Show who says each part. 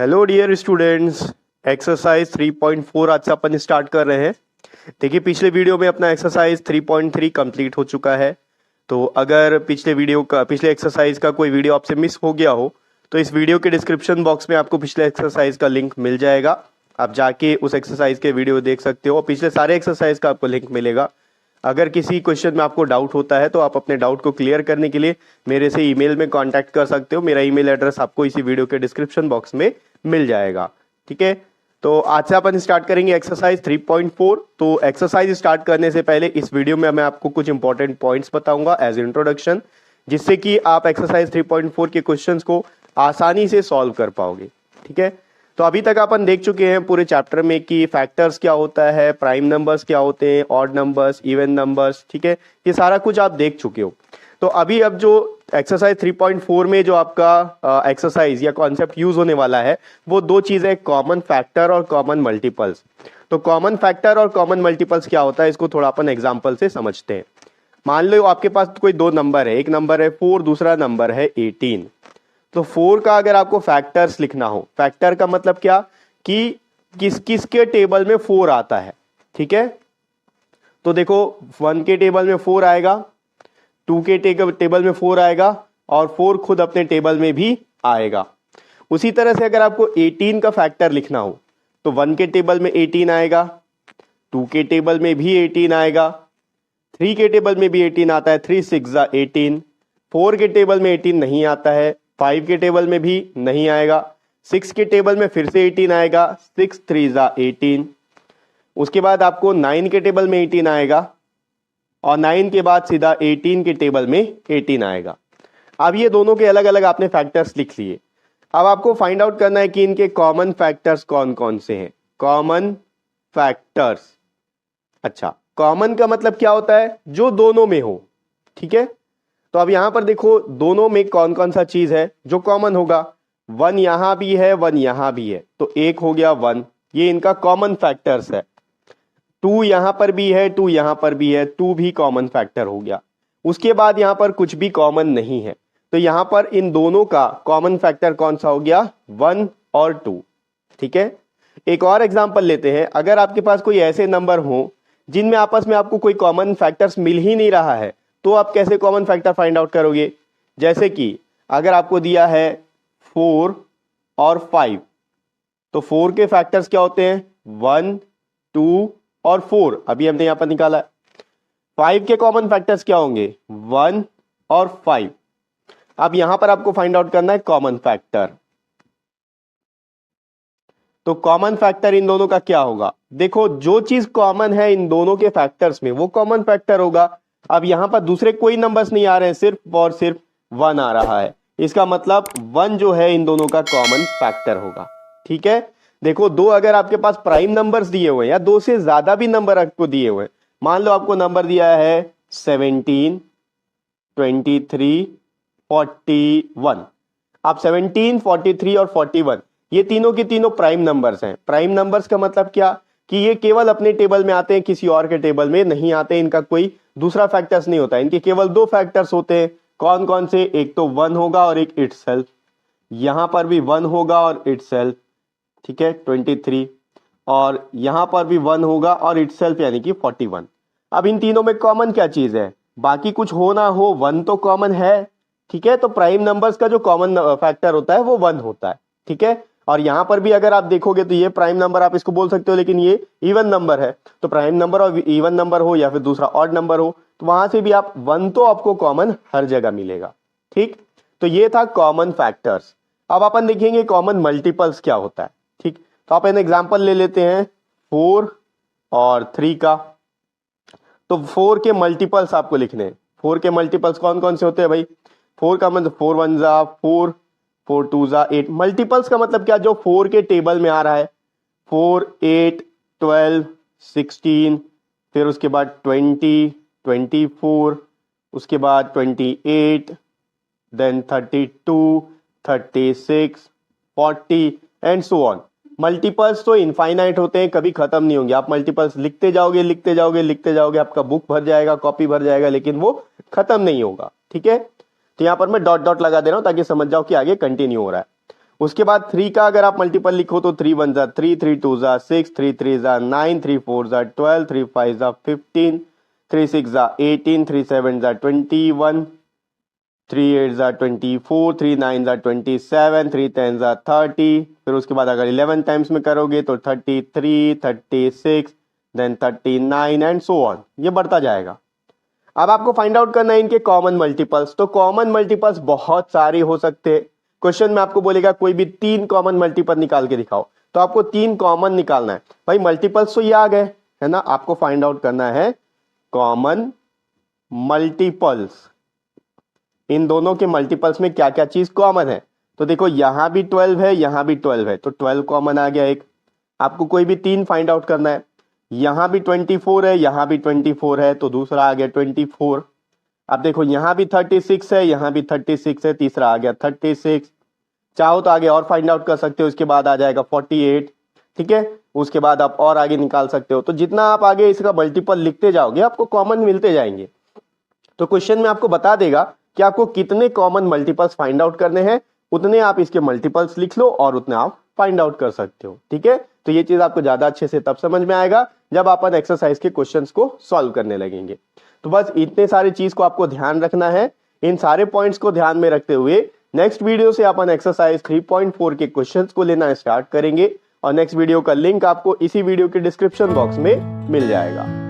Speaker 1: Hello dear students, exercise 3.4 आज से अपन start कर रहे हैं। देखिए, पिछले वीडियो में अपना एक्सरसाइज 3.3 कंप्लीट हो चुका है। तो अगर पिछले एक्सरसाइज का कोई वीडियो आपसे मिस हो गया हो तो इस वीडियो के डिस्क्रिप्शन बॉक्स में आपको पिछले एक्सरसाइज का लिंक मिल जाएगा। आप जाके उस एक्सरसाइज के वीडियो देख सकते हो। पिछले सारे एक्सरसाइज का आपको लिंक मिलेगा। अगर किसी क्वेश्चन में आपको डाउट होता है तो आप अपने डाउट को क्लियर करने के लिए मेरे से ईमेल में कांटेक्ट कर सकते हो। मेरा ईमेल एड्रेस आपको इसी वीडियो के डिस्क्रिप्शन बॉक्स में मिल जाएगा। ठीक है, तो आज से अपन स्टार्ट करेंगे एक्सरसाइज 3.4। तो एक्सरसाइज स्टार्ट करने से पहले इस वीडियो में मैं आपको कुछ इंपॉर्टेंट पॉइंट्स बताऊंगा एज इंट्रोडक्शन, जिससे कि आप एक्सरसाइज 3.4 के क्वेश्चंस को आसानी से सॉल्व कर पाओगे। ठीक है, तो अभी तक अपन देख चुके हैं पूरे चैप्टर में कि फैक्टर्स क्या होता है, प्राइम नंबर्स क्या होते हैं, ऑड नंबर्स, इवन नंबर्स। ठीक है, ये सारा कुछ आप देख चुके हो। तो अब जो एक्सरसाइज 3.4 में जो आपका एक्सरसाइज या कॉन्सेप्ट यूज होने वाला है वो दो चीजें, कॉमन फैक्टर और कॉमन मल्टीपल्स। तो कॉमन फैक्टर और कॉमन मल्टीपल्स क्या होता है, इसको थोड़ा अपन एग्जांपल से समझते हैं। मान लो आपके पास कोई दो नंबर है, एक नंबर है 4, दूसरा नंबर है 18। तो 4 का अगर आपको फैक्टर्स लिखना हो, फैक्टर का मतलब क्या कि किसके टेबल में 4 आता है। ठीक है, तो देखो 1 के टेबल में 4 आएगा, 2 के टेबल में 4 आएगा और 4 खुद अपने टेबल में भी आएगा। उसी तरह से अगर आपको 18 का फैक्टर लिखना हो तो 1 के टेबल में 18 आएगा, 2 के टेबल में भी 18 आएगा, 3 के टेबल में भी 18 आता है, 3 6 18। 4 के टेबल में 18 नहीं आता है, 5 के टेबल में भी नहीं आएगा, 6 के टेबल में फिर से 18 आएगा, 6 3 18। उसके बाद आपको 9 के टेबल में 18 आएगा और 9 के बाद सीधा 18 के टेबल में 18 आएगा। अब ये दोनों के अलग अलग आपने फैक्टर्स लिख लिए। अब आपको फाइंड आउट करना है कि इनके कॉमन फैक्टर्स कौन कौन से हैं। कॉमन फैक्टर्स, अच्छा, कॉमन का मतलब क्या होता है, जो दोनों में हो। ठीक है, तो अब यहां पर देखो दोनों में कौन कौन सा चीज है जो कॉमन होगा। 1 यहां भी है, 1 यहां भी है, तो एक हो गया 1, ये इनका कॉमन फैक्टर्स है। 2 यहां पर भी है, 2 यहां पर भी है, 2 भी कॉमन फैक्टर हो गया। उसके बाद यहां पर कुछ भी कॉमन नहीं है, तो यहां पर इन दोनों का कॉमन फैक्टर कौन सा हो गया, 1 और 2। ठीक है, एक और एग्जांपल लेते हैं। अगर आपके पास कोई ऐसे नंबर हो जिनमें आपस में आपको कोई कॉमन फैक्टर्स मिल ही नहीं रहा है, तो आप कैसे कॉमन फैक्टर फाइंड आउट करोगे। जैसे कि अगर आपको दिया है 4 और 5, तो 4 के फैक्टर्स क्या होते हैं, 1 2 और 4, अभी हमने यहां पर निकाला है। 5 के कॉमन फैक्टर्स क्या होंगे, 1 और 5। अब यहां पर आपको फाइंड आउट करना है कॉमन फैक्टर। तो कॉमन फैक्टर इन दोनों का क्या होगा, देखो जो चीज कॉमन है इन दोनों के फैक्टर्स में वो कॉमन फैक्टर होगा। अब यहां पर दूसरे कोई नंबर्स नहीं आ रहे हैं, सिर्फ और सिर्फ 1 आ रहा है, इसका मतलब 1 जो है इन दोनों का कॉमन फैक्टर होगा। ठीक है, देखो दो अगर आपके पास प्राइम नंबर्स दिए हुए हैं या दो से ज्यादा भी नंबर आपको दिए हुए हैं, मान लो आपको नंबर दिया है 17, 23, 41। आप 17, 43 और 41 ये तीनों के तीनों प्राइम नंबर्स हैं। प्राइम नंबर्स का मतलब क्या कि ये केवल अपने टेबल में आते हैं, किसी और के टेबल में नहीं आते, इनका कोई दूसरा फैक्टर्स नहीं होता, इनके केवल दो फैक्टर्स होते हैं। कौन कौन से, एक तो 1 होगा और एक इटसेल्फ। यहां पर भी 1 होगा और इटसेल्फ, ठीक है 23, और यहां पर भी 1 होगा और इटसेल्फ यानी कि 41। अब इन तीनों में कॉमन क्या चीज है, बाकी कुछ हो ना हो 1 तो कॉमन है। ठीक है, तो प्राइम नंबर्स का जो कॉमन फैक्टर होता है वो 1 होता है। ठीक है, और यहां पर भी अगर आप देखोगे तो ये प्राइम नंबर आप इसको बोल सकते हो, लेकिन ये इवन नंबर है, तो प्राइम नंबर और इवन नंबर हो या फिर दूसरा ऑड नंबर हो, तो वहां से भी आप 1 तो आपको कॉमन हर जगह मिलेगा। ठीक, तो ये था कॉमन फैक्टर्स। अब अपन देखेंगे कॉमन मल्टीपल्स क्या होता है। ठीक, तो आप एन एग्जांपल ले लेते हैं 4 और 3 का। तो 4 के मल्टीपल्स आपको लिखने हैं। 4 के मल्टीपल्स कौन कौन से होते हैं भाई, 4 का मतलब 4 1 4, 4 2 8। मल्टीपल्स का मतलब क्या, जो 4 के टेबल में आ रहा है, 4 8 12 16, फिर उसके बाद 20 24, उसके बाद 28, then 32 36 40 and so on. Multiples तो इनफाइनाइट होते हैं, कभी खत्म नहीं होंगे। आप मल्टीपल्स लिखते जाओगे लिखते जाओगे लिखते जाओगे, आपका बुक भर जाएगा, कॉपी भर जाएगा, लेकिन वो खत्म नहीं होगा। ठीक है, तो यहां पर मैं डॉट डॉट लगा दे रहा हूं ताकि समझ जाओ कि आगे कंटिन्यू हो रहा है। उसके बाद 3 का अगर आप मल्टीपल लिखो तो 3 1 जा 3, 3 2 जा 6, 3 3 जा 9, 3 4 जा 12, 3 5 जा 15, 3 6 जा 18, 3 7 जा 21, 3 8 जा 24, 3 9 जा 27, 3 10 जा 30, फिर उसके बाद अगर 11 टाइम्स में करोगे तो 33, 36, देन 39 एंड सो ऑन, ये बढ़ता जाएगा। अब आपको फाइंड आउट करना है इनके कॉमन मल्टीपल्स। तो कॉमन मल्टीपल्स बहुत सारे हो सकते हैं। क्वेश्चन में आपको बोलेगा कोई भी 3 कॉमन मल्टीपल निकाल के दिखाओ, तो आपको 3 कॉमन निकालना है। भाई मल्टीपल्स तो ये आ गए है ना, आपको फाइंड आउट करना है कॉमन मल्टीपल्स। इन दोनों के मल्टीपल्स में क्या क्या चीज कॉमन है। तो देखो यहां भी 12 है, यहां भी 12 है, तो 12 कॉमन आ गया एक। आपको कोई भी 3 फाइंड आउट करना है, यहां भी 24 है, यहां भी 24 है, तो दूसरा आ गया 24। अब देखो यहां भी 36 है, यहां भी 36 है, तीसरा आ गया 36। चाहो तो आगे और फाइंड आउट कर सकते हो, उसके बाद आ जाएगा 48। ठीक है, उसके बाद आप और आगे निकाल सकते हो। तो जितना आप आगे इसका मल्टीपल लिखते जाओगे आपको कॉमन मिलते जाएंगे। तो क्वेश्चन में आपको बता देगा कि आपको कितने कॉमन मल्टीपल्स फाइंड आउट करने हैं, उतने आप इसके मल्टीपल्स लिख लो और उतने आप फाइंड आउट कर सकते हो। ठीक है, तो ये चीज आपको ज्यादा अच्छे से तब समझ में आएगा जब अपन एक्सरसाइज के क्वेश्चंस को सॉल्व करने लगेंगे। तो बस इतने सारे चीज को आपको ध्यान रखना है। इन सारे पॉइंट्स को ध्यान में रखते हुए नेक्स्ट वीडियो से अपन एक्सरसाइज 3.4 के क्वेश्चंस को लेना स्टार्ट करेंगे और नेक्स्ट वीडियो का लिंक आपको इसी वीडियो के डिस्क्रिप्शन बॉक्स में मिल जाएगा।